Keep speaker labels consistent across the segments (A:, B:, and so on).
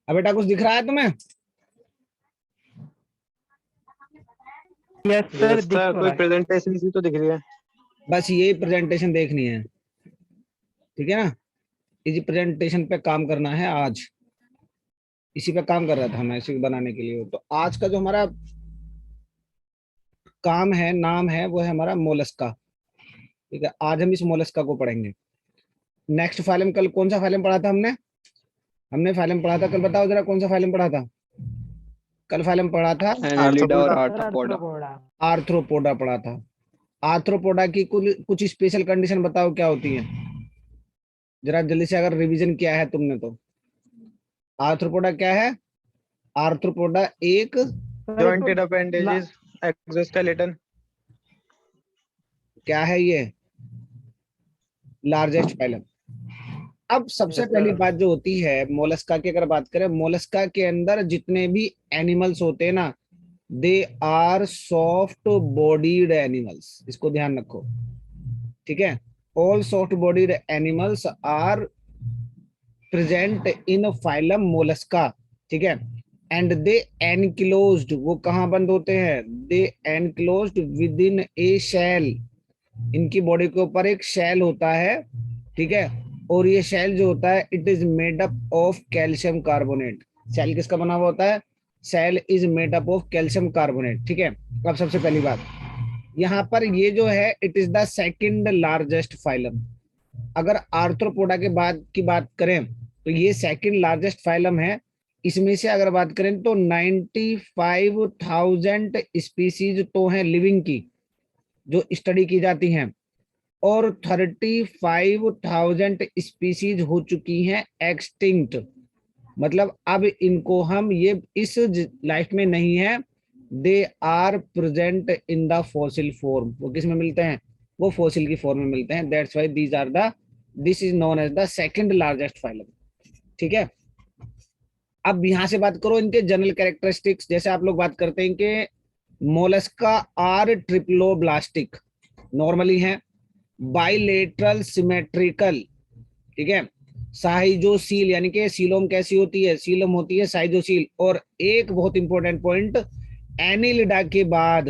A: अब बेटा कुछ दिख रहा है तुम्हें?
B: यस सर, दिख तो
C: कोई
B: रहा है।
C: प्रेजेंटेशन सी तो दिख रही है।
A: बस यही प्रेजेंटेशन देखनी है, ठीक है ना? इसी प्रेजेंटेशन पे काम करना है आज। इसी पे काम कर रहा था मैं, इसी को बनाने के लिए। तो आज का जो हमारा काम है, नाम है, वो है हमारा मोलस्का। ठीक है, आज हम इस मोलस्का को पढ़ेंगे। नेक्स्ट फाइलम, कल कौन सा फाइलम पढ़ा था हमने? हमने फाइलम पढ़ा था कल, बताओ जरा कौन सा फाइलम पढ़ा था? कल फाइलम पढ़ा था
D: एनालिडा और
B: सर
D: आर्थ्रोपोडा।
B: आर्थ्रोपोडा।
A: आर्थ्रोपोडा पढ़ा था। आर्थ्रोपोडा की कुछ स्पेशल कंडीशन बताओ क्या होती है जरा जल्दी से, अगर रिवीजन किया है तुमने तो। आर्थ्रोपोडा क्या है? आर्थ्रोपोडा एक
B: सर
C: जॉइंटेड
B: इसको
C: अपेंडेजेस, एक्सोस्केलेटन।
A: क्या है ये? Largest phylum. अब सबसे
C: Yes,
A: पहली
C: sir.
A: बात जो होती है मोलस्का की, अगर बात करें मोलस्का के अंदर जितने भी एनिमल्स होते हैं ना, they are soft bodied animals. इसको ध्यान रखो, ठीक है? All soft bodied animals are present in phylum Mollusca, ठीक है? एंड दे एनक्लोज्ड, वो कहाँ बंद होते हैं? They enclosed within a shell. इनकी बॉडी के ऊपर एक शेल होता है, ठीक है? और ये शेल जो होता है, it is made up of calcium carbonate. Shell किसका बना हुआ होता है? Shell is made up of calcium carbonate, ठीक है? अब सबसे पहली बात यहाँ पर, ये जो है it is the second largest phylum. अगर आर्थ्रोपोडा के बाद की बात करें तो ये सेकंड लार्जेस्ट फाइलम है। इसमें से अगर बात करें तो 95,000 स्पीसीज तो हैं लिविंग की, जो स्टडी की जाती हैं, और 35,000 स्पीसीज हो चुकी हैं एक्सटिंक्ट। मतलब अब इनको हम ये इस लाइफ में नहीं है, they are present in the fossil form. वो किस में मिलते हैं? वो फॉसिल की फॉर्म में मिलते हैं। That's why these are the, this is known as the second largest phylum, ठीक है? अब यहां से बात करो इनके जनरल कैरेक्टरिस्टिक्स। जैसे आप लोग बात करते हैं कि मोलस्का आर ट्रिप्लोब्लास्टिक, नॉर्मली है, बाइलेटरल सिमेट्रिकल, ठीक है? साइजोसील, यानी कि सीलोम कैसी होती है? सीलोम होती है साइजोसील। और एक बहुत इंपॉर्टेंट पॉइंट, एनिलिडा के बाद,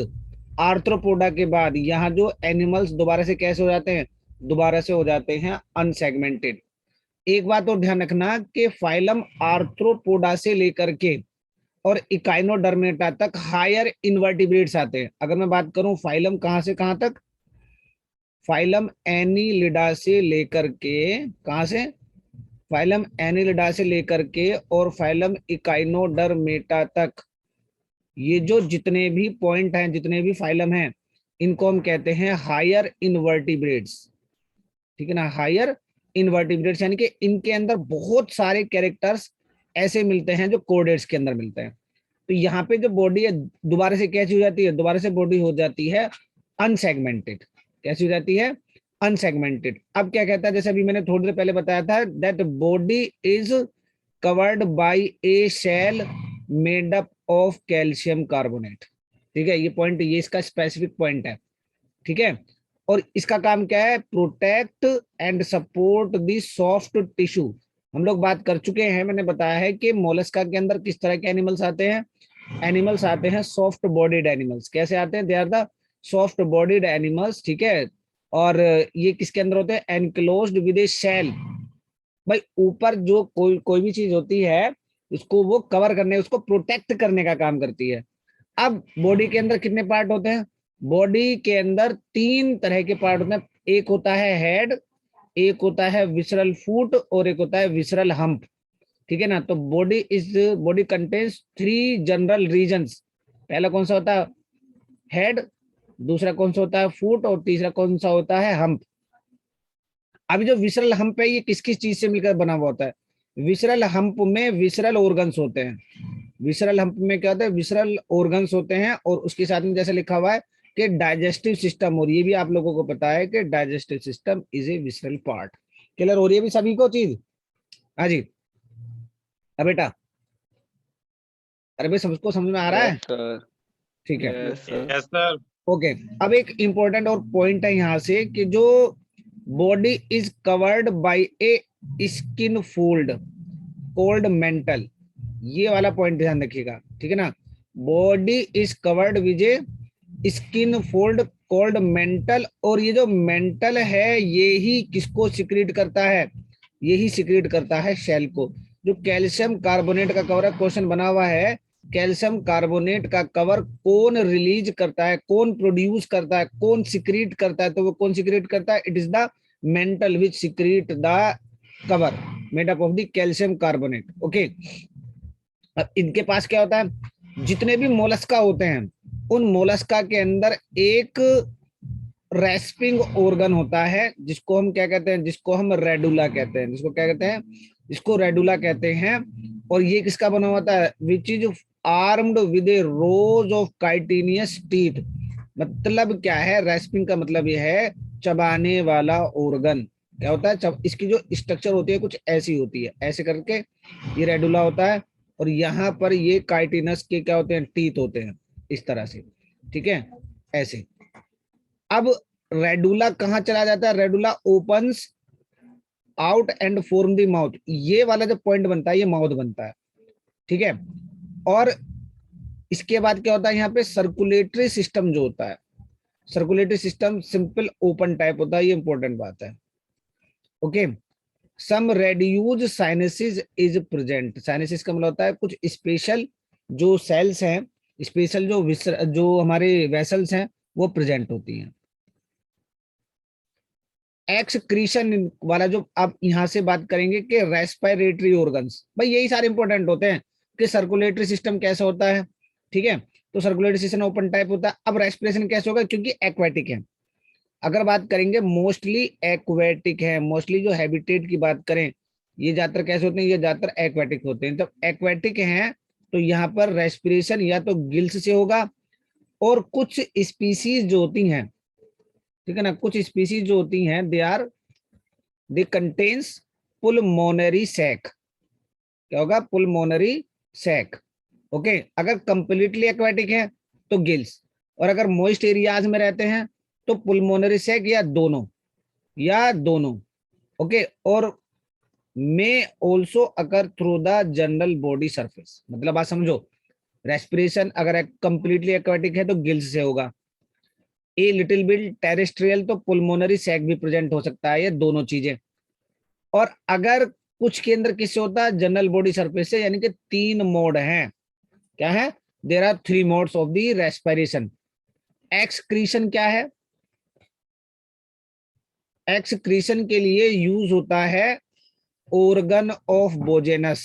A: आर्थ्रोपोडा के बाद यहाँ जो एनिमल्स दोबारा से कैसे हो जाते हैं? दोबारा से हो जाते हैं अनसेगमेंटेड। एक बात और ध्यान रखना कि फाइलम आर्थ्रोपोडा से लेकर के और इकाइनोडर्मेटा तक हायर इन्वर्टिब्रेट्स आते हैं। अगर मैं बात करूं फाइलम कहां से कहां तक, फाइलम एनिलिडा से लेकर के, कहां से? फाइलम एनिलिडा से लेकर के और फाइलम इकाइनोडर्मेटा तक, ये जो जितने भी पॉइंट हैं, जितने भी फाइलम हैं, इनको हम कहते हैं हायर इन्वर्टिब्रेट्स, ठीक है ना? हायर इन्वर्टिब्रेट्स, यानी कि इनके अंदर बहुत सारे कैरेक्टर्स ऐसे मिलते हैं जो कोडेट्स के अंदर मिलते हैं। तो यहाँ पे जो बॉडी है दोबारा से कैसी हो जाती है? दोबारा से बॉडी हो जाती है अनसेगमेंटेड। कैसी हो जाती है? अनसेगमेंटेड। अब क्या कहता है, जैसे अभी मैंने थोड़ी देर पहले बताया था, that body is covered by a shell made up of calcium carbonate, ठीक है? ये पॉइंट, ये इसका स्पेसिफिक पॉइंट है, ठीक है? और इसका काम क्या है? Protect and support the soft tissue. हम लोग बात कर चुके हैं, मैंने बताया है कि मोलस्का के अंदर किस तरह के एनिमल्स आते हैं। एनिमल्स आते हैं सॉफ्ट बॉडीड एनिमल्स। कैसे आते हैं? They are the soft bodied animals, ठीक है? और ये किसके अंदर होते हैं? Enclosed with a shell. भाई ऊपर जो कोई भी चीज होती है, उसको वो कवर करने, उसको प्रोटेक्ट करने का काम करती है। अब बॉडी के अंदर कितने पार्ट होते हैं? बॉडी के अंदर तीन तरह के पार्ट होते हैं। एक होता है हेड, एक होता है विसरल फुट, और एक होता है विसरल हम्प, ठीक है ना? तो body contains three general regions. पहला कौन सा होता है? हेड। दूसरा कौन सा होता है? फुट। और तीसरा कौन सा होता है? हम्प। अभी जो विसरल हम्प है, ये किस किस चीज से मिलकर बना हुआ होता है? विसरल हम्प में विसरल ऑर्गन्स होते हैं। विसरल हम्प में क्या होता है? विसरल ऑर्गन्स होते हैं। और उसके साथ में जैसे लिखा हुआ है कि डाइजेस्टिव सिस्टम, और ये भी आप लोगों को पता है कि digestive system is a visceral part. Clear हो रही है भी सभी को चीज? हाँ जी। अब बेटा अरे भाई सबको समझ में आ रहा है?
B: Yes sir.
A: ठीक है,
B: yes sir.
C: Yes sir.
A: Okay. अब एक इंपॉर्टेंट और पॉइंट है यहाँ से कि जो body is covered by A skin fold cold mental, ये वाला पॉइंट ध्यान रखिएगा, ठीक है ना। Body is covered with A skin fold cold mental, और ये जो मेंटल है ये ही किसको सिक्रीट करता है? यही सिक्रीट करता है शेल को। जो कैल्शियम कार्बोनेट का कवर, क्वेश्चन बना हुआ है, कैल्शियम कार्बोनेट का कवर कौन रिलीज करता है, कौन प्रोड्यूस करता है, कौन सिक्रीट करता है? तो वो कौन सिक्रीट करता है? It is the mental which secrete the cover made up of the calcium carbonate. Okay, अब इनके पास क्या होता है? जितने भी मोलस्का होते हैं उन मोलस्का के अंदर एक रेस्पिंग ऑर्गन होता है, जिसको हम क्या कहते हैं? जिसको हम रेडुला कहते हैं। जिसको क्या कहते हैं? जिसको रेडुला कहते हैं। और ये किसका बना होता है? Which is armed with A rose of chitinous teeth. मतलब क्या है? रेस्पिंग का मतलब ये है चबाने वाला ऑर्गन। क्या होता है? इसकी जो स्ट्रक्चर होती है कुछ ऐसी होती है, ऐसे करके ये रेडुला होता है, और यहाँ पर ये काइटिनस के क्या होते हैं? टीथ होते हैं, इस तरह से, ठीक है, ऐसे। अब रेडुला कहाँ चला जाता है? Radula opens out and form the mouth, ये वाला जो पॉइंट बनता है ये माउथ बनता है, ठीक है। और इसके बाद क्या होता है? यहाँ पे सर्कुलेटरी सिस्टम जो होता है, circulatory system simple open type होता है, ये इंपॉर्टेंट बात है। Okay, some reduce sinuses is present. Sinuses का मतलब होता है कुछ स्पेशल जो सेल्स हैं, स्पेशल जो हमारे वेसल्स हैं वो प्रेजेंट होती हैं। एक्सक्रीशन वाला जो आप यहां से बात करेंगे कि रेस्पिरेटरी ऑर्गन्स, भाई यही सारे इंपॉर्टेंट होते हैं कि सर्कुलेटरी सिस्टम कैसा होता है, ठीक है। तो सर्कुलेटरी सिस्टम ओपन टाइप होता है। अब रेस्पिरेशन कैसे होगा? क्योंकि एक्वेटिक है, अगर बात करेंगे मोस्टली एक्वेटिक है, मोस्टली जो हैबिटेट की बात करें, ये ज्यादातर कैसे होते हैं? ये ज्यादातर एक्वेटिक होते हैं। जब एक्वेटिक हैं तो यहाँ पर रेस्पिरेशन या तो गिल्स से होगा, और कुछ स्पीसीज जो होती हैं, ठीक है ना, कुछ स्पीसीज जो होती हैं दे कंटेन्स पुलमोनरी सैक। क्या होगा? Pulmonary sac. ओके, अगर कंप्लीटली एक्वेटिक है तो गिल्स, और अगर मॉइस्ट एरियाज में रहते हैं तो पुलमोनरी सैक, या दोनों। ओके, और may also occur through the general body surface. मतलब बात समझो, रेस्पिरेशन अगर कंप्लीटली एक्वेटिक है तो गिल्स से होगा, ए लिटिल बिट टेरेस्ट्रियल तो पुलमोनरी सैक भी प्रेजेंट हो सकता है, ये दोनों चीजें। और अगर कुछ के अंदर किससे होता है? जनरल बॉडी सरफेस से, यानी कि 3 मोड हैं। क्या है? There are 3 modes of the respiration. Excretion क्या है? एक्सक्रीशन के लिए यूज होता है ऑर्गन ऑफ बोजेनस,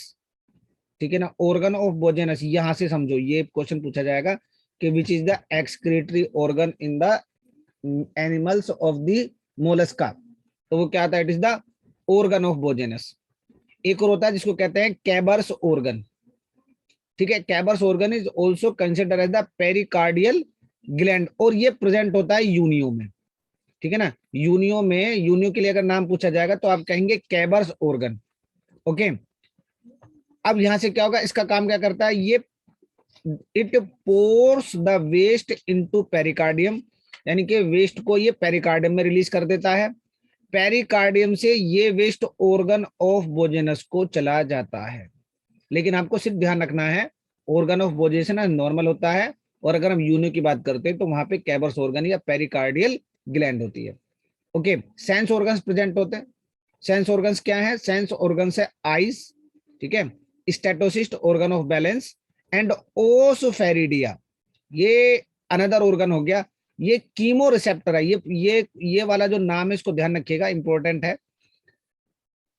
A: ठीक है ना, ऑर्गन ऑफ बोजेनस। यहां से समझो, ये क्वेश्चन पूछा जाएगा कि which is the excretory organ in the animals of the Mollusca. तो वो क्या आता है? It is the organ of Bojanus. एक और होता है जिसको कहते हैं कैबर्स ऑर्गन, ठीक है। Keber's organ is also consider as the pericardial gland, और ये प्रेजेंट होता है यूनियो में, ठीक है ना। यूनियो में, यूनियो के लिए अगर नाम पूछा जाएगा तो आप कहेंगे कैबर्स ऑर्गन। ओके, अब यहां से क्या होगा? इसका काम क्या करता है? ये it pours the waste into pericardium, यानी कि वेस्ट को ये पेरिकार्डियम में रिलीज कर देता है। पेरिकार्डियम से ये वेस्ट ऑर्गन ऑफ बोजेनस को चला जाता है। लेकिन आपको सिर्फ ध्यान रखना है, ऑर्गन ऑफ बोजेनस नॉर्मल होता है, और अगर हम यूनियो की बात करते हैं तो वहां पे कैबर्स ऑर्गन या पेरिकार्डियल ग्लैंड होती है। ओके, सेंस ऑर्गन्स प्रेजेंट होते हैं। सेंस ऑर्गन्स क्या है? सेंस ऑर्गन्स है आईज, ठीक है, statocyst organ of balance, and osphradia, ये अनदर ऑर्गन हो गया। ये कीमो रिसेप्टर है, ये वाला जो नाम है इसको ध्यान रखिएगा, इंपॉर्टेंट है।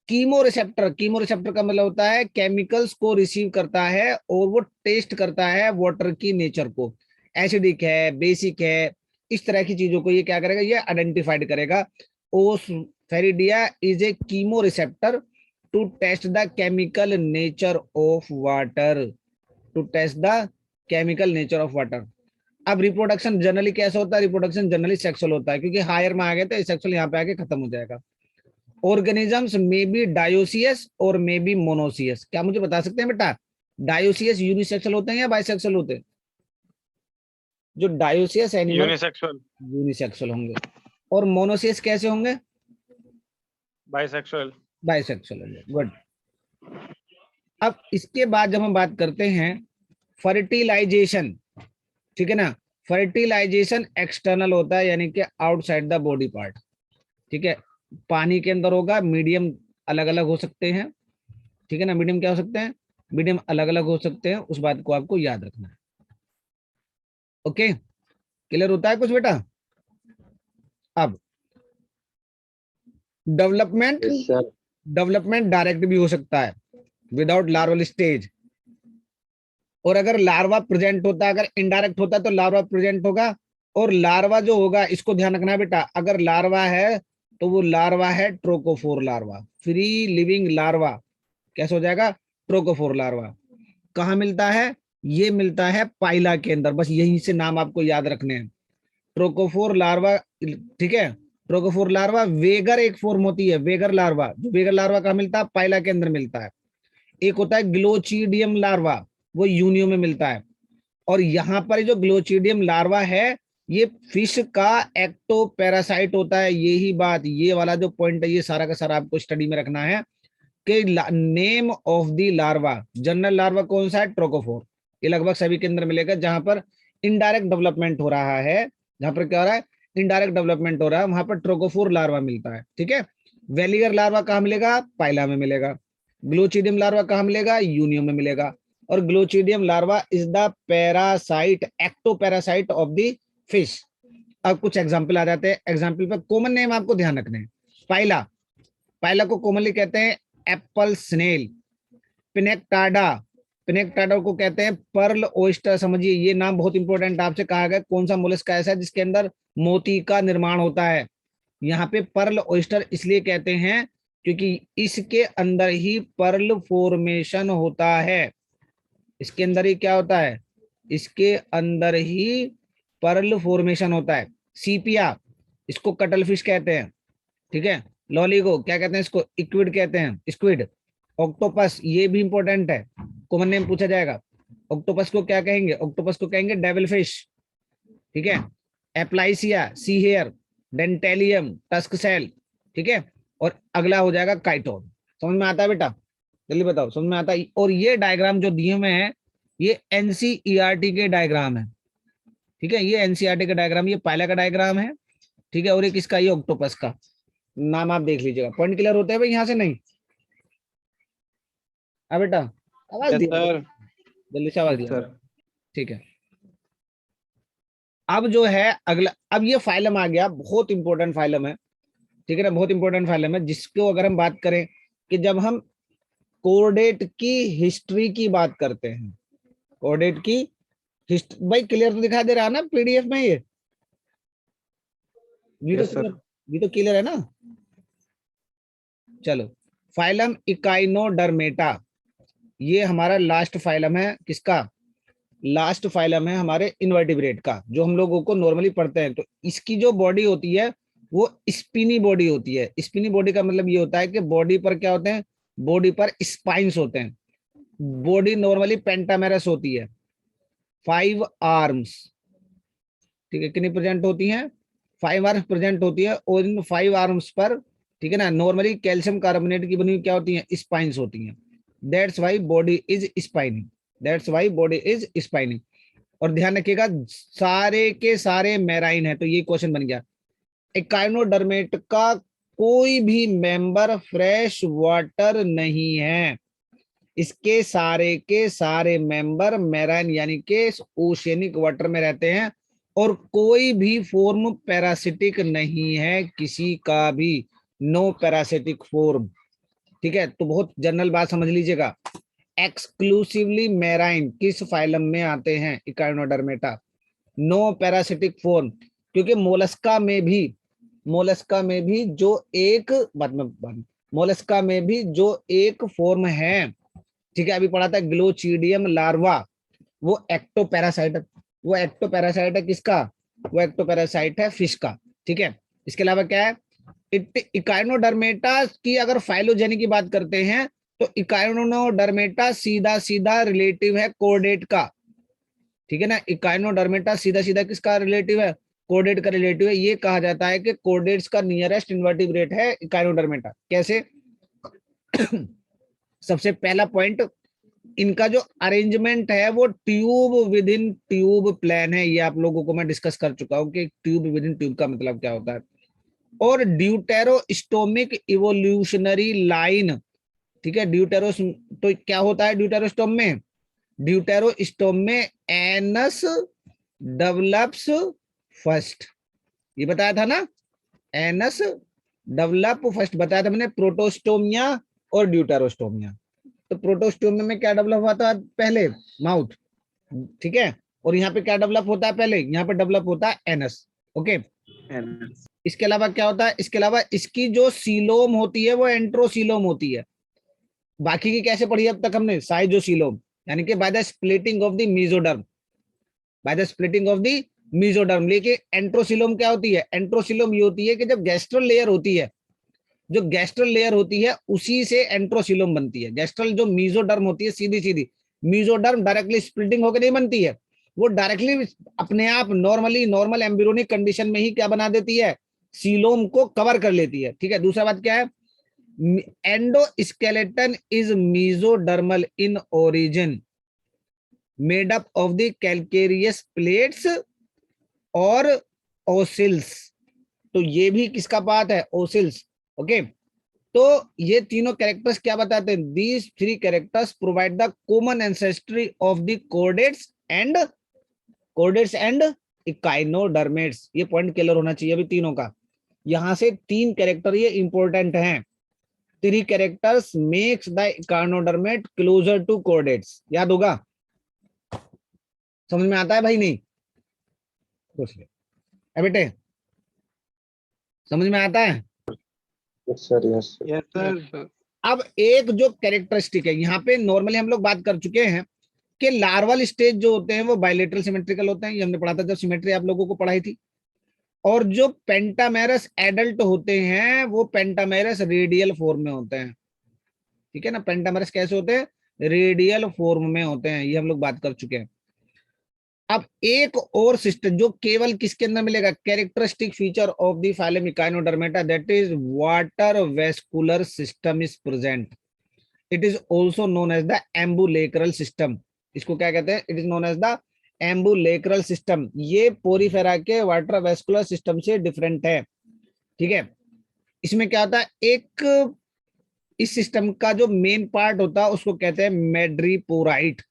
A: कीमो रिसेप्टर का मतलब होता है केमिकल्स को रिसीव करता है और वो टेस्ट करता है वाटर की नेचर को, एसिडिक है, बेसिक है, इस तरह की चीजों को ये क्या करेगा? ये आइडेंटिफाइड करेगा। Osphradia is a chemo receptor to test the chemical nature of water, to test the chemical nature of water. अब रिप्रोडक्शन जनरली कैसा होता है? रिप्रोडक्शन जनरली सेक्सुअल होता है, क्योंकि हायर में आ गए तो सेक्सुअल यहाँ पे आके खत्म हो जाएगा। ऑर्गेनिजम्स मे बी डायोसियस और मे बी मोनोसियस। क्या मुझे बता सकते हैं बेटा, डायोसियस यूनिसेक्सुअल होते हैं या बाइसेक्सुअल होते हैं? जो डायोसियस एनिमल
C: यूनिसेक्सुअल,
A: यूनिसेक्सुअल होंगे, और मोनोसियस कैसे होंगे?
C: बाइसेक्सुअल।
A: बाइसेक्सुअल होंगे। गुड। अब इसके बाद जब हम बात करते हैं फर्टिलाइजेशन, ठीक है ना, फर्टिलाइजेशन एक्सटर्नल होता है, यानी कि आउटसाइड द बॉडी पार्ट, ठीक है। पानी के अंदर होगा, मीडियम अलग अलग हो सकते हैं, ठीक है ना, मीडियम क्या हो सकते हैं, मीडियम अलग अलग हो सकते हैं, उस बात को आपको याद रखना है। ओके, क्लियर होता है कुछ बेटा? अब development,
B: yes sir.
A: Development direct भी हो सकता है विदाउट लार्वल स्टेज, और अगर लार्वा प्रेजेंट होता है, अगर इनडायरेक्ट होता है तो लार्वा प्रेजेंट होगा। और लार्वा जो होगा, इसको ध्यान रखना है बेटा, अगर लार्वा है तो वो लार्वा है trochophore larva, free living larva. कैसे हो जाएगा? Trochophore larva. कहाँ मिलता है? ये मिलता है पाइला के अंदर, बस यहीं से नाम आपको याद रखने हैं, ट्रोकोफोर लार्वा, ठीक है। ट्रोकोफोर लार्वा, वेगर एक फॉर्म होती है, वेगर लार्वा। जो वेगर लार्वा कहाँ मिलता है? पाइला के अंदर मिलता है। एक होता है ग्लोचीडियम लार्वा, वो यूनियो में मिलता है। और यहाँ पर जो ग्लोचीडियम लार्वा है, ये फिश का एक्टो पैरासाइट होता है। यही बात, ये वाला जो पॉइंट है, ये सारा का सारा आपको स्टडी में रखना है कि name of the larva, general larva कौन सा है? ट्रोकोफोर। ये लगभग सभी के अंदर मिलेगा। जहां पर इनडायरेक्ट डेवलपमेंट हो रहा है, जहां पर क्या हो रहा है, इनडायरेक्ट डेवलपमेंट हो रहा है, वहां पर ट्रोकोफोर लार्वा मिलता है, ठीक है। वेलिगर लार्वा कहाँ मिलेगा? पाइला में मिलेगा। ग्लोचिडियम लार्वा कहाँ मिलेगा? यूनियो में मिलेगा। और glochidium larva is the parasite, ectoparasite of the fish. अब कुछ एग्जाम्पल आ जाते हैं, एग्जाम्पल पर कॉमन नेम आपको ध्यान रखने हैं। पाइला, पाइला को कॉमनली कहते हैं एप्पल स्नेल। पिनेक्टाडा, पिनेक्टाडा को कहते हैं पर्ल ओयस्टर। समझिए, ये नाम बहुत इंपॉर्टेंट आपसे कहा गया, कौन सा मोलस्क ऐसा है जिसके अंदर मोती का निर्माण होता है। यहाँ पे पर्ल ओयस्टर इसलिए कहते हैं क्योंकि इसके अंदर ही पर्ल फॉर्मेशन होता है। इसके अंदर ही क्या होता है? इसके अंदर ही पर्ल फॉर्मेशन होता है। सीपिया, इसको कटल फिश कहते हैं, ठीक है। लॉलीगो क्या कहते हैं? इसको इक्विड कहते हैं, स्क्विड। ऑक्टोपस, ये भी इंपॉर्टेंट है, कॉमन नेम पूछा जाएगा। ऑक्टोपस को क्या कहेंगे? ऑक्टोपस को कहेंगे डेविल फिश, ठीक है। एप्लाइसिया, see here, Dentalium, tusk cell, ठीक है। और अगला हो जाएगा काइटोन। समझ में आता है बेटा? जल्दी बताओ, समझ में आता है? और ये डायग्राम जो दिए हुए हैं, ये एनसीईआरटी के डायग्राम है, ठीक है। ये एनसीईआरटी का डायग्राम, ये पायला का डायग्राम है, ठीक है। और एक इसका, ये ऑक्टोपस का नाम आप देख लीजिएगा। पॉइंट क्लियर होते हैं भाई यहाँ से? नहीं? हाँ बेटा, आवाज
C: यस
A: दिया करो,
C: सर।
A: जल्दी से आवाज
C: यस
A: दिया
C: सर।
A: करो, ठीक है। अब जो है अगला, अब ये फाइलम आ गया, बहुत इंपॉर्टेंट फाइलम है, ठीक है ना, बहुत इंपॉर्टेंट फाइलम है, जिसको अगर हम बात करें कि जब हम कोर्डेट की हिस्ट्री की बात करते हैं, कोर्डेट की हिस्ट्री, भाई क्लियर तो दिखाई दे रहा है ना पीडीएफ में? ये video
C: yes
A: clear,
C: sir.
A: Video clear है ना? चलो, फाइलम इकाइनोडर्मेटा, ये हमारा लास्ट फाइलम है। किसका लास्ट फाइलम है? हमारे इनवर्टिब्रेट का, जो हम लोगों को नॉर्मली पढ़ते हैं। तो इसकी जो बॉडी होती है, वो स्पिनी बॉडी होती है। स्पिनी बॉडी का मतलब ये होता है कि बॉडी पर क्या होते हैं? बॉडी पर स्पाइन्स होते हैं। बॉडी नॉर्मली पेंटामेरस होती है, 5 आर्म्स, ठीक है। कितनी प्रेजेंट होती हैं? 5 आर्म्स प्रेजेंट होती है। और इन 5 आर्म्स पर, ठीक है ना, नॉर्मली कैल्शियम कार्बोनेट की बनी हुई क्या होती है? स्पाइन्स होती हैं। That's why body is spiny, that's why body is spiny. और ध्यान रखिएगा, सारे के सारे मैराइन है, तो ये क्वेश्चन बन गया। इकाइनोडर्मेट का कोई भी मेंबर फ्रेश वाटर नहीं है, इसके सारे के सारे मेंबर मैराइन यानी के ओशियनिक वाटर में रहते हैं। और कोई भी फॉर्म पैरासिटिक नहीं है, किसी का भी, नो पैरासिटिक फॉर्म, ठीक है। तो बहुत जनरल बात समझ लीजिएगा। एक्सक्लूसिवली मैराइन किस फाइलम में आते हैं? इकाइनोडर्मेटा। नो पैरासिटिक फॉर्म, क्योंकि मोलस्का में भी, मोलस्का में भी जो एक मोलस्का में भी जो एक फॉर्म है, ठीक है, अभी पढ़ा था ग्लोचीडियम लार्वा, वो एक्टोपैरासाइट, वो एक्टोपैरासाइट है किसका? वो एक्टोपैरासाइट है फिश का, ठीक है। इसके अलावा क्या है? इकाइनोडर्मेटा की अगर फाइलोजेनी की बात करते हैं, तो इकाइनोडर्मेटा सीधा सीधा रिलेटिव है कोर्डेट का, ठीक है ना। इकाइनोडर्मेटा सीधा सीधा किसका रिलेटिव है, कोर्डेट का रिलेटिव है। ये कहा जाता है कि कोर्डेट्स का नियरेस्ट इन्वर्टिब्रेट है इकाइनोडर्मेटा। कैसे? सबसे पहला पॉइंट, इनका जो अरेंजमेंट है वो tube with in tube plan है। ये आप लोगों को मैं डिस्कस कर चुका हूं कि ट्यूब विद इन ट्यूब का मतलब क्या होता है। और ड्यूटेरोस्टोमिक इवोल्यूशनरी लाइन, ठीक है। ड्यूटेरोस तो क्या होता है ड्यूटेरोस्टोम में? ड्यूटेरोस्टोम में एनस डेवलप्स फर्स्ट, ये बताया था ना, एनस डेवलप फर्स्ट बताया था मैंने, प्रोटोस्टोमिया और ड्यूटेरोस्टोमिया। तो प्रोटोस्टोमिया में क्या डेवलप हुआ था पहले? माउथ, ठीक है। और यहाँ पे क्या डेवलप होता है पहले? यहाँ पे डेवलप होता है एनस। ओके, इसके अलावा क्या होता है? इसके अलावा इसकी जो सीलोम होती है वो एंट्रोसीलोम होती है। बाकी की कैसे पढ़ी अब तक हमने? साइजोसीलोम, यानी कि by the splitting of the mesoderm, by the splitting of the mesoderm. लेकिन एंट्रोसीलोम क्या होती है? एंट्रोसीलोम ये होती है कि जब गैस्ट्रल लेयर होती है, जो गैस्ट्रल लेयर होती है उसी से एंट्रोसीलोम बनती है। गैस्ट्रल जो मेसोडर्म होती है सीधी सीधी, मेसोडर्म डायरेक्टली स्प्लिटिंग होकर नहीं बनती है, वो डायरेक्टली अपने आप नॉर्मली नॉर्मल एम्ब्रियोनिक कंडीशन में ही क्या बना देती है? सीलोम को कवर कर लेती है, ठीक है। दूसरा बात क्या है? Endoskeleton is mesodermal in origin, made up of the calcareous plates और ओसिल्स। तो ये भी किसका पार्ट है? ओसिल्स। ओके, तो ये तीनों कैरेक्टर्स क्या बताते हैं? These three characters provide the common ancestry of the chordates and echinoderms. ये पॉइंट क्लियर होना चाहिए अभी तीनों का। यहां से तीन कैरेक्टर ये इंपॉर्टेंट हैं। Three characters makes the echinoderm closer to chordates, याद होगा। समझ में आता है भाई? नहीं सोच ले बेटे, समझ में आता है?
C: Yes sir, yes
B: yes sir.
A: अब एक जो कैरेक्टरिस्टिक है यहाँ पे, नॉर्मली हम लोग बात कर चुके हैं कि लार्वल स्टेज जो होते हैं वो बायलेटरल सिमेट्रिकल होते हैं, ये हमने पढ़ा था जब सिमेट्री आप लोगों को पढ़ाई थी। और जो पेंटामेरस एडल्ट होते हैं वो पेंटामेरस रेडियल फॉर्म में होते हैं, ठीक है ना। पेंटामेरस कैसे होते हैं? रेडियल फॉर्म में होते हैं, ये हम लोग बात कर चुके हैं। अब एक और सिस्टम जो केवल किसके अंदर मिलेगा? Characteristic feature of the phylum Echinodermata, that is water vascular system is present. It is also known as the ambulacral system. इसको क्या कहते हैं? It is known as the ambulacral system. ये पोरीफेरा के वाटर वेस्कुलर सिस्टम से different है, ठीक है। इसमें क्या होता है? एक इस सिस्टम का जो मेन पार्ट होता है उसको कहते हैं madreporite.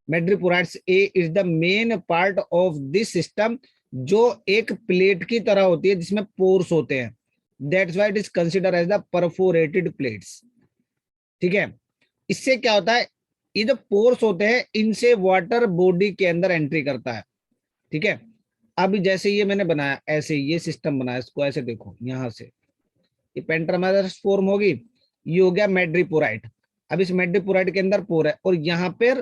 A: Madreporites a is the main part of this system, जो एक प्लेट की तरह होती है जिसमें पोर्स होते हैं। That's why it is consider as the perforated plates, ठीक है। इससे क्या होता है? ये जो पोर्स होते हैं इनसे वाटर बॉडी के अंदर एंट्री करता है, ठीक है। अब जैसे ये मैंने बनाया, ऐसे ये सिस्टम बनाया, इसको ऐसे देखो, यहां से ये पेंटामेरस फॉर्म होगी, ये हो गया मेड्रीपोराइट। अब इस मेड्रीपोराइट के अंदर पोर है और यहाँ पर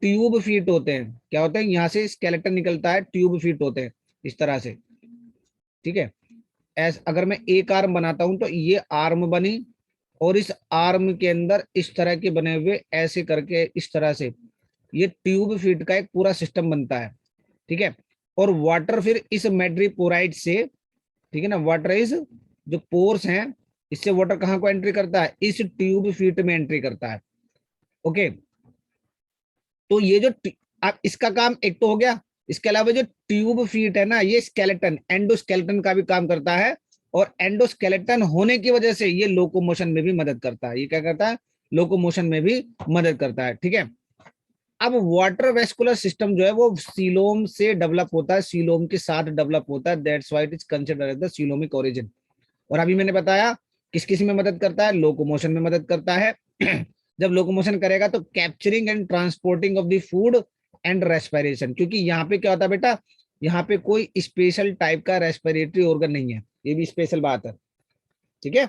A: ट्यूब फीट होते हैं। क्या होते हैं? यहाँ से स्केलेटन निकलता है, ट्यूब फीट होते हैं इस तरह से, ठीक है। अगर मैं एक आर्म बनाता हूं तो ये आर्म बनी, और इस आर्म के अंदर इस तरह के बने हुए ऐसे करके इस तरह से ये ट्यूब फीट का एक पूरा सिस्टम बनता है, ठीक है। और वाटर फिर इस मेड्रीपोराइट से, ठीक है ना, वाटर इज जो पोर्स हैं इससे वाटर कहाँ को एंट्री करता है? इस ट्यूब फीट में एंट्री करता है। ओके, तो ये जो अब इसका काम एक तो हो गया। इसके अलावा जो ट्यूब फीट है ना, ये स्केलेटन, एंडोस्केलेटन का भी काम करता है। और एंडोस्केलेटन होने की वजह से ये लोकोमोशन में भी मदद करता है। ये क्या करता है? लोकोमोशन में भी मदद करता है, ठीक है। अब वाटर वेस्कुलर सिस्टम जो है वो सीलोम से डेवलप होता है, सीलोम के साथ डेवलप होता है। That's why it is considered as the coelomic origin. और अभी मैंने बताया किस किस में मदद करता है? लोकोमोशन में मदद करता है। जब लोकोमोशन करेगा तो capturing and transporting of the food and respiration, क्योंकि यहाँ पे क्या होता है बेटा, यहाँ पे कोई स्पेशल टाइप का रेस्पिरेटरी ऑर्गन नहीं है, ये भी स्पेशल बात है, ठीक है।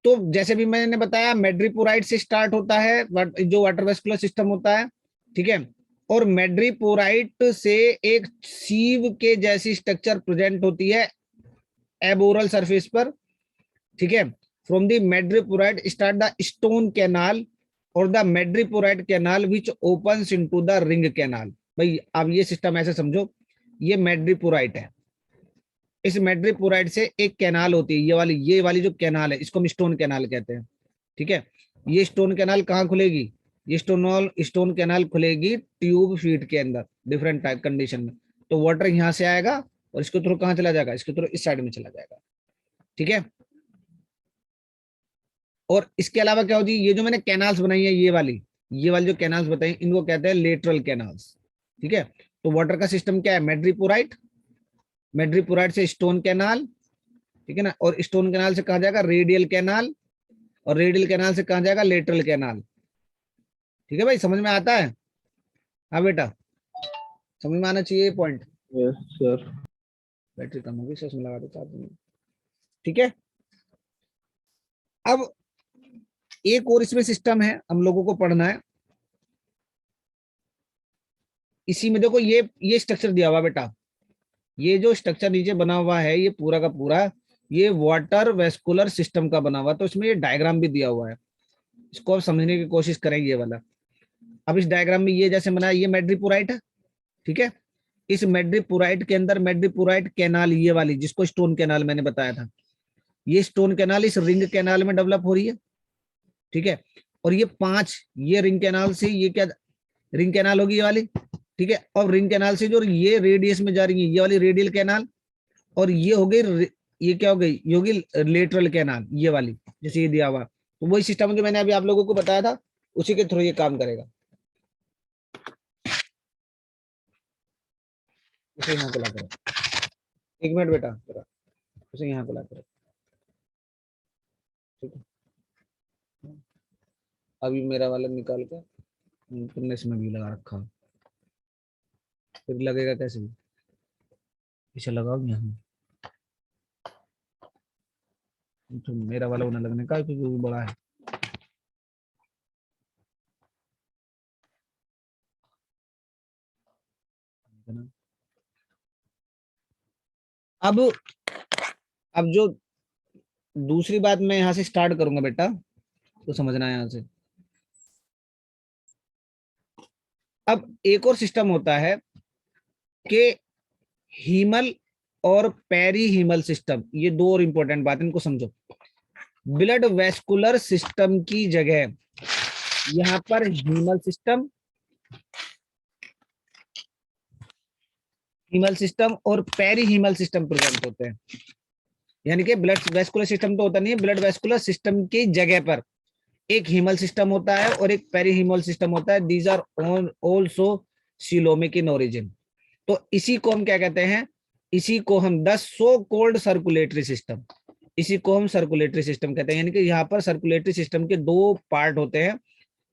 A: तो जैसे भी मैंने बताया मेड्रीपोराइट से स्टार्ट होता है जो वाटर वेस्कुलर सिस्टम होता है, ठीक है। और मेड्रीपोराइट से एक सीव के जैसी स्ट्रक्चर प्रेजेंट होती है एबोरल सरफेस पर, ठीक है। From the madreporite start the stone canal और the madreporite canal which opens into the ring canal. भाई अब ये सिस्टम ऐसे समझो, ये मैड्रिपोराइट है, इस मैड्रिपोराइट से एक कैनाल होती है, ये वाली जो कैनाल है इसको हम स्टोन कैनाल कहते हैं। ठीक है, ये स्टोन कैनाल कहाँ खुलेगी, ये स्टोन कैनाल खुलेगी ट्यूब फीट के अंदर डिफरेंट टाइप कंडीशन में। तो वाटर यहाँ से आएगा और इसके थ्रू कहाँ चला जाएगा, इसके थ्रू इस साइड में चला जाएगा। ठीक है, और इसके अलावा क्या होती है, ये जो मैंने कैनाल्स बनाई है ये वाली जो कैनाल्स बताई इनको कहते हैं लेटरल कैनाल्स। ठीक है, तो वाटर का सिस्टम क्या है, मैड्रिपोराइट से स्टोन कैनाल, ठीक है ना, और स्टोन कैनाल से कहा जाएगा रेडियल कैनाल, और रेडियल कैनाल से कहा जाएगा लेटरल कैनाल। ठीक है भाई, समझ में आता है? हाँ बेटा, समझ में आना चाहिए ये पॉइंट।
C: Yes sir.
A: बैटरी कम होगी, इसमें लगा देता हूं। ठीक है, अब एक और इसमें सिस्टम है हम लोगों को पढ़ना है। इसी में देखो ये स्ट्रक्चर दिया हुआ बेटा, ये जो स्ट्रक्चर नीचे बना हुआ है ये पूरा का पूरा ये वाटर वेस्कुलर सिस्टम का बना हुआ, तो इसमें ये डायग्राम भी दिया हुआ है, इसको आप समझने की कोशिश करेंगे ये वाला। अब इस डायग्राम में ये जैसे बना है, ये मैड्रिपोराइट है। ठीक है, इस मैड्रिपोराइट के अंदर मैड्रिपोराइट कैनाल, ये वाली जिसको स्टोन कैनाल मैंने बताया था, ये स्टोन कैनाल इस रिंग कैनाल में डेवलप हो रही है। ठीक है, और ये रिंग कैनाल से ये क्या रिंग कैनाल होगी ये वाली। ठीक है, और रिंग कैनाल से जो ये रेडियस में जा रही है ये वाली रेडियल कैनाल, और ये हो गई, ये क्या हो गई, ये होगी लेटरल कैनाल, ये वाली जैसे ये दिया हुआ। तो वही सिस्टम जो मैंने अभी आप लोगों को बताया था उसी के थ्रू ये काम करेगा। उसे यहाँ को ला करो, एक मिनट बेटा जरा, उसे यहाँ को ला करो। ठीक है, अभी मेरा वाला निकाल कर तुमने इसमें भी लगा रखा, फिर लगेगा कैसे, इसे लगाओ यहाँ, तो मेरा वाला होना लगने का क्योंकि वो बड़ा है। अब जो दूसरी बात मैं यहाँ से स्टार्ट करूंगा बेटा, तो समझना है यहाँ से। अब एक और सिस्टम होता है कि हीमल और पेरी हीमल सिस्टम, ये दो और इंपॉर्टेंट बात, इनको समझो। ब्लड वेस्कुलर सिस्टम की जगह यहाँ पर हीमल सिस्टम और पेरी हीमल सिस्टम प्रेजेंट होते हैं। यानी कि ब्लड वेस्कुलर सिस्टम तो होता नहीं है, ब्लड वेस्कुलर सिस्टम की जगह पर एक हीमल सिस्टम होता है और एक पेरी हीमल सिस्टम होता है। These are also coelomic in origin. तो इसी को हम क्या कहते हैं, इसी को हम the so cold circulatory system, इसी को हम सर्कुलेटरी सिस्टम कहते हैं। यानी कि यहाँ पर सर्कुलेटरी सिस्टम के दो पार्ट होते हैं,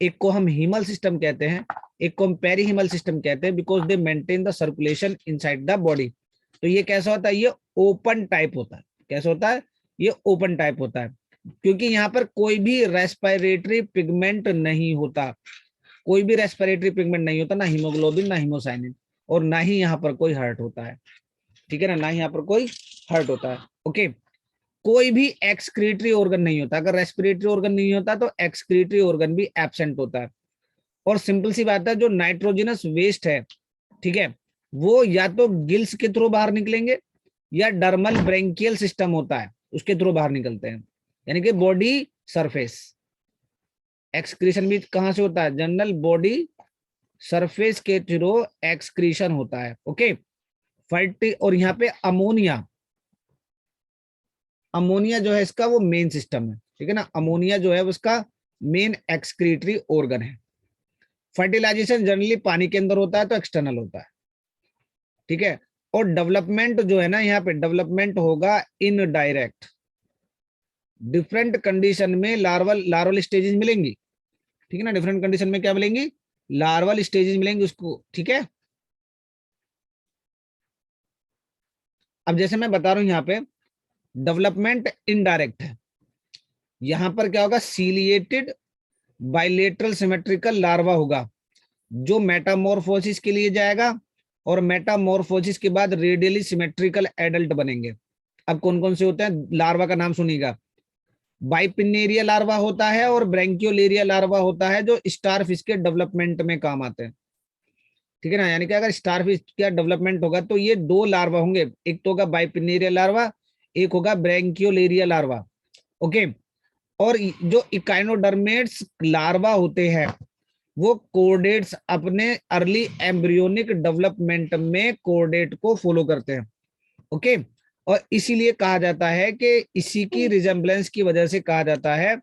A: एक को हम हीमल सिस्टम कहते हैं, एक को हम पेरीहीमल सिस्टम कहते हैं, because they maintain the circulation inside the body. तो ये कैसा होता है, ये ओपन टाइप होता है। कैसा होता है, ये ओपन टाइप होता है, क्योंकि यहाँ पर कोई भी रेस्पिरेटरी पिगमेंट नहीं होता, कोई भी रेस्पिरेटरी पिगमेंट नहीं होता, ना हीमोग्लोबिन ना हीमोसाइनिन, और ना ही यहाँ पर कोई हर्ट होता है। ठीक है ना, ना ही यहाँ पर कोई हर्ट होता है। ओके, कोई भी एक्सक्रीटरी ऑर्गन नहीं होता। अगर रेस्पिरेटरी ऑर्गन नहीं होता तो एक्सक्रीटरी ऑर्गन भी एब्सेंट होता है। और सिंपल सी बात है, जो नाइट्रोजनस वेस्ट है, ठीक है, वो या तो गिल्स के थ्रू बाहर निकलेंगे या डर्मल ब्रेंकियल सिस्टम होता है उसके थ्रू बाहर निकलते हैं। यानी कि बॉडी सरफेस एक्सक्रीशन भी कहां से होता है, जनरल बॉडी सरफेस के थ्रू एक्सक्रीशन होता है। ओके, फर्टी, और यहाँ पे अमोनिया जो है इसका वो मेन सिस्टम है। ठीक है ना, अमोनिया जो है उसका मेन एक्सक्रीटरी ऑर्गन है। फर्टिलाइजेशन जनरली पानी के अंदर होता है तो एक्सटर्नल होता है। ठीक है, और डेवलपमेंट जो है ना, यहाँ पे डेवलपमेंट होगा इनडायरेक्ट। डिफरेंट कंडीशन में लार्वल स्टेजेस मिलेंगी। ठीक है ना, डिफरेंट कंडीशन में क्या मिलेंगी, लार्वल स्टेजेस मिलेंगी उसको। ठीक है, अब जैसे मैं बता रहा हूं यहाँ पे डेवलपमेंट इनडायरेक्ट है। यहां पर क्या होगा, सीलिएटेड बाइलेटरल सिमेट्रिकल लार्वा होगा जो मेटामॉर्फोसिस के लिए जाएगा, और मेटामॉर्फोसिस के बाद रेडियली सिमेट्रिकल एडल्ट बनेंगे। अब कौन कौन से होते हैं, लार्वा का नाम सुनिएगा, बाइपिनेरिया लार्वा होता है और ब्रैंकियोलेरिया लार्वा होता है, जो स्टार फिश के डेवलपमेंट में काम आते हैं। ठीक है ना, यानी कि अगर स्टार फिश का डेवलपमेंट होगा तो ये दो लार्वा होंगे, एक तो होगा बाइपिनेरिया लार्वा, एक होगा ब्रैंकियोलेरिया लार्वा। ओके। और जो इकाइनोडर्मेट्स लार्वा होते हैं वो कोर्डेट्स अपने अर्ली एम्ब्रियोनिक डेवलपमेंट में कोर्डेट को फॉलो करते हैं। ओके। और इसीलिए कहा जाता है कि इसी की रिजेम्बलेंस की वजह से कहा जाता है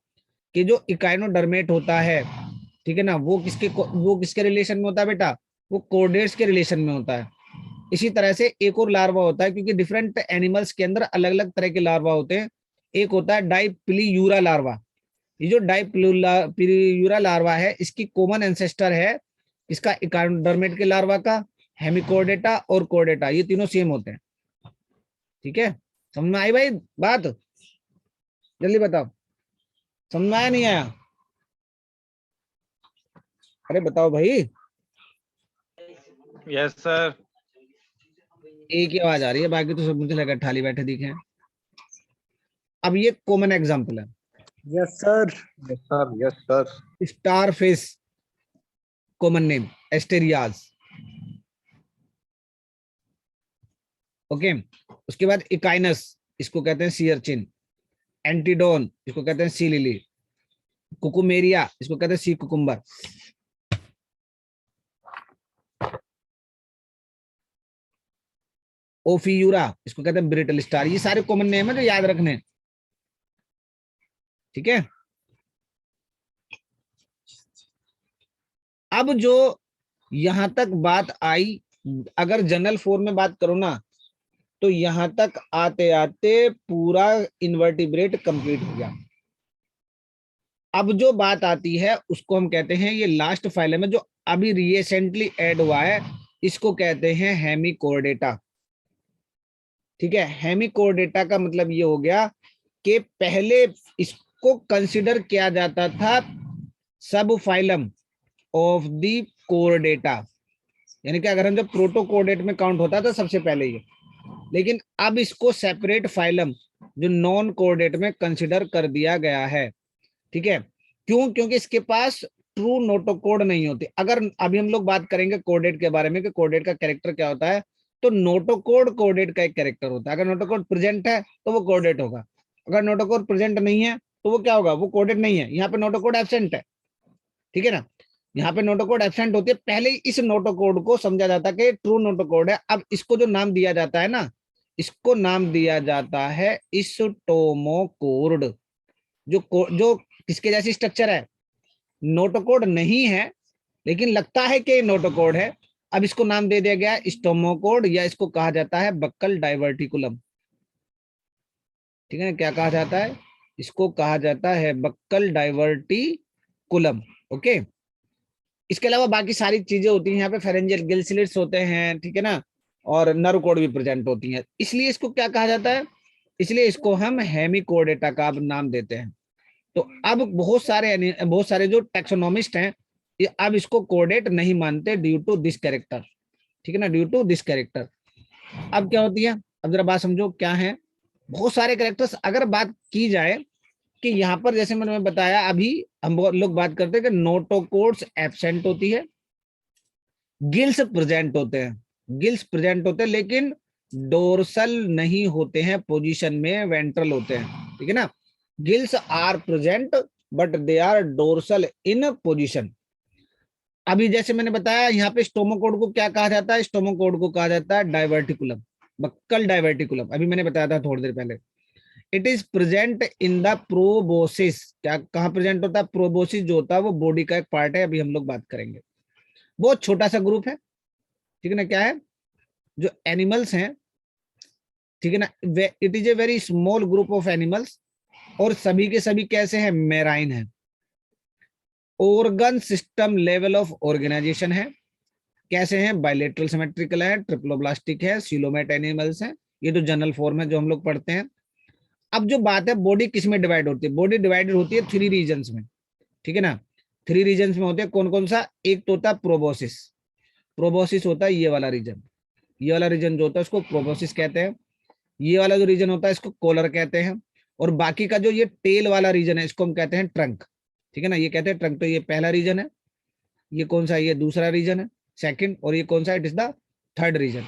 A: कि जो इकाइनोडर्मेट होता है, ठीक है ना, वो किसके रिलेशन में होता है बेटा, वो कोर्डेट्स के रिलेशन में होता है। इसी तरह से एक और लार्वा होता है, क्योंकि डिफरेंट एनिमल्स के अंदर अलग अलग तरह के लार्वा होते हैं। एक होता है डाइप्लीयूरा लार्वा। ये जो डाइप्लीयूरा लार्वा है, इसकी कॉमन एंसेस्टर है इसका इकाइनोडर्मेट के लार्वा का, हेमिकोर्डेटा और कोर्डेटा, ये तीनों सेम होते हैं। ठीक है, समझ में आई भाई बात? जल्दी बताओ, समझ में आया नहीं आया? अरे बताओ भाई।
B: Yes sir.
A: एक ही आवाज आ रही है, बाकी तो सब मुझे लगा ठाली बैठे दिखे हैं। अब ये कॉमन एग्जांपल है,
C: yes sir. Yes sir. Yes sir.
A: Star fish, common name asterias. Okay. उसके बाद इकाइनस, इसको कहते हैं सी अर्चिन। एंटीडोन, इसको कहते हैं सी लिली। कुकुमेरिया, इसको कहते हैं सी कुकुम्बर। ओफियूरा, इसको कहते हैं ब्रिटल स्टार। ये सारे कॉमन नेम है जो याद रखने। ठीक है। अब जो यहां तक बात आई, अगर जनरल फॉर्म में बात करो ना, तो यहां तक आते आते पूरा इन्वर्टिब्रेट कंप्लीट हो गया। अब जो बात आती है उसको हम कहते हैं, ये लास्ट फाइलम है जो अभी रिसेंटली ऐड हुआ है, इसको कहते हैं हेमिकोर्डेटा। ठीक है, हेमिकोर्डेटा का मतलब ये हो गया कि पहले इसको कंसिडर किया जाता था सब फाइलम ऑफ द कोर्डेटा, यानी कि अगर हम जब प्रोटोकोर्डेट में काउंट होता था सबसे पहले ये, लेकिन अब इसको सेपरेट फाइलम जो नॉन कोर्डेट में कंसिडर कर दिया गया है। ठीक है, क्यों? क्योंकि इसके पास ट्रू नोटोकोड नहीं होती। अगर अभी हम लोग बात करेंगे कोर्डेट के बारे में कि कोर्डेट का कैरेक्टर क्या होता है, तो नोटोकोड कोर्डेट का एक कैरेक्टर होता है। अगर नोटोकोड प्रेजेंट है तो वो कोर्डेट होगा, अगर नोटोकोड प्रेजेंट नहीं है तो वो क्या होगा, वो कोर्डेट नहीं है। यहाँ पे नोटोकोड एब्सेंट है। ठीक है ना, यहाँ पे नोटोकोड एब्सेंट होती है। पहले इस नोटोकोड को समझा जाता है कि ट्रू नोटोकोड है। अब इसको जो नाम दिया जाता है ना, इसको नाम दिया जाता है इस्टोमोकोड। जो किसके जैसी स्ट्रक्चर है, नोटोकोड नहीं है लेकिन लगता है कि नोटोकोड है। अब इसको नाम दे दिया गया स्टोमोकोड, या इसको कहा जाता है बक्कल डाइवर्टिकुलम। ठीक है ना, क्या कहा जाता है, इसको कहा जाता है बक्कल डाइवर्टिकुलम। ओके। इसके अलावा बाकी सारी चीजें होती हैं यहाँ पे, फेरेंजियल गिल स्लिट्स होते हैं, ठीक है ना, और नर्व कोड भी प्रेजेंट होती हैं। इसलिए इसको क्या कहा जाता है, इसलिए इसको हम हेमिकोर्डेटा का नाम देते हैं। तो अब बहुत सारे जो टैक्सोनॉमिस्ट हैं, ये अब इसको कोर्डेट नहीं मानते ड्यू टू दिस कैरेक्टर। ठीक है ना, ड्यू टू दिस कैरेक्टर। अब क्या होती है, अब जरा बात समझो क्या है। बहुत सारे कैरेक्टर्स अगर बात की जाए कि यहाँ पर जैसे मैंने बताया, अभी हम लोग बात करते हैं कि नोटोकोड्स एब्सेंट होती है, गिल्स प्रेजेंट होते हैं, गिल्स प्रेजेंट होते हैं लेकिन डोर्सल नहीं होते हैं, पोजीशन में वेंट्रल होते हैं। ठीक है ना, gills are present but they are dorsal in position. अभी जैसे मैंने बताया यहाँ पे स्टोमोकोड को क्या कहा जाता है, स्टोमोकोड को कहा जाता है डाइवर्टिकुलम, बक्कल डाइवर्टिकुलम। अभी मैंने बताया था थोड़ी देर पहले। It is present in the proboscis. क्या कहाँ प्रेजेंट होता है, प्रोबोसिस जो होता है वो बॉडी का एक पार्ट है, अभी हम लोग बात करेंगे। बहुत छोटा सा ग्रुप है, ठीक है ना, क्या है, जो एनिमल्स हैं, ठीक है ना, it is a very small group of animals, और सभी के सभी कैसे हैं, मेराइन है। Organ system level of organisation है, कैसे हैं, बायलेटरल सिमेट्रिकल है, ट्रिप्लोब्लास्टिक है, सीलोमेट एनिमल्स हैं। ये तो जनरल फॉर्म है जो हम लोग पढ़ते हैं। अब जो बात है, बॉडी किस में डिवाइड होती है, बॉडी डिवाइडेड होती है 3 रीजन्स में। ठीक है ना, 3 रीजन्स में होते हैं। कौन कौन सा, एक तो होता है प्रोबोसिस। प्रोबोसिस होता है ये वाला रीजन, ये वाला रीजन जो होता है उसको प्रोबोसिस कहते हैं। ये वाला जो रीजन होता है इसको कोलर कहते हैं। और बाकी का जो ये टेल वाला रीजन है इसको हम कहते हैं ट्रंक। ठीक है ना, ये कहते हैं ट्रंक। तो ये पहला रीजन है, ये कौन सा है, ये दूसरा रीजन है सेकंड, और ये कौन सा है, it is the third region.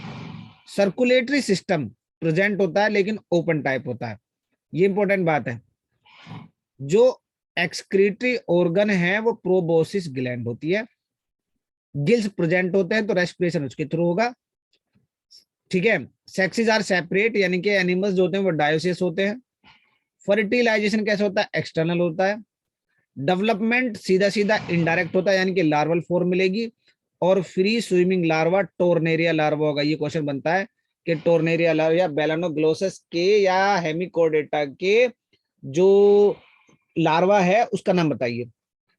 A: Circulatory system present होता है लेकिन ओपन टाइप होता है, ये इंपॉर्टेंट बात है। जो एक्सक्रीटरी ऑर्गन है वो प्रोबोसिस ग्लैंड होती है। गिल्स प्रेजेंट होते हैं तो रेस्पिरेशन उसके थ्रू होगा। ठीक है, सेक्सेस आर सेपरेट, यानी कि एनिमल्स जो होते हैं वो डायोसिस होते हैं। फर्टिलाइजेशन कैसे होता है, एक्सटर्नल होता है। डेवलपमेंट सीधा सीधा इनडायरेक्ट होता है, यानी कि लार्वल फॉर्म मिलेगी। और free swimming larva tornaria larva होगा। ये क्वेश्चन बनता है कि टोर्नेरिया लार्वा या बेलानोग्लोसस के या हेमिकोडेटा के जो लार्वा है उसका नाम बताइए।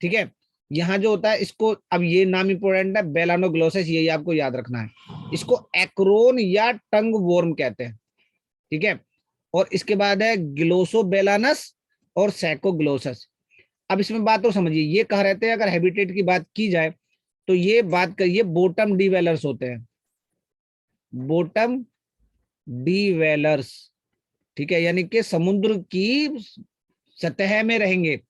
A: ठीक है, यहाँ जो होता है इसको, अब ये नाम इंपोर्टेंट है, बेलानोग्लोसस, ये आपको याद रखना है। इसको एक्रोन या टंग वॉर्म कहते हैं। ठीक है, और इसके बाद है ग्लोसोबेलानस और सैकोग्लोसस। अब इसमें बात तो समझिए, ये कहा रहते हैं अगर हैबिटेट की बात की जाए तो ये बात करिए बॉटम डिवेलर्स होते हैं, बॉटम डिवेलर्स। ठीक है, यानी कि समुद्र की सतह में रहेंगे।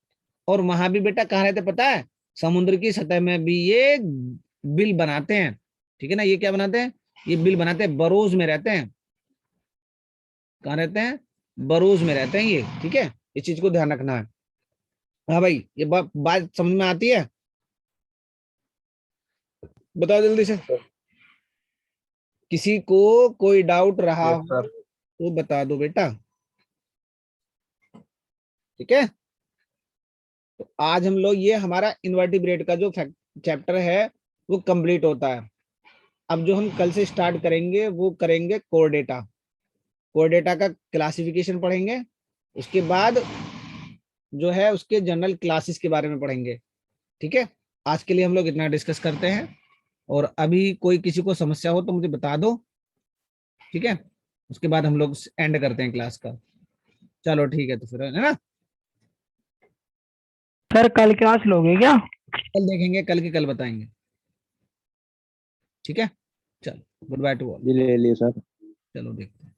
A: और वहां भी बेटा कहा रहते पता है, समुद्र की सतह में भी ये बिल बनाते हैं। ठीक है ना, ये क्या बनाते हैं, ये बिल बनाते हैं, बरोज में रहते हैं। कहाँ रहते हैं, बरोज में रहते हैं ये। ठीक है, इस चीज को ध्यान रखना है। हाँ भाई, ये बात समझ में आती है, बताओ जल्दी से। किसी को कोई डाउट रहा
C: Yes,
A: हो
C: sir.
A: तो बता दो बेटा। ठीक है, तो आज हम लोग, ये हमारा इनवर्टिब्रेट का जो चैप्टर है वो कंप्लीट होता है। अब जो हम कल से स्टार्ट करेंगे वो करेंगे कोरडेटा। कोरडेटा का क्लासिफिकेशन पढ़ेंगे, उसके बाद जो है उसके जनरल क्लासेस के बारे में पढ़ेंगे। ठीक है, आज के लिए हम लोग इतना डिस्कस करते हैं, और अभी कोई किसी को समस्या हो तो मुझे बता दो। ठीक है, उसके बाद हम लोग एंड करते हैं क्लास का। चलो ठीक है, तो फिर है ना,
B: सर कल क्लास लोगे क्या?
A: कल देखेंगे, कल की कल बताएंगे। ठीक है, चलो गुड बाय टू ऑल।
C: जी ले लिए सर।
A: चलो देखते हैं।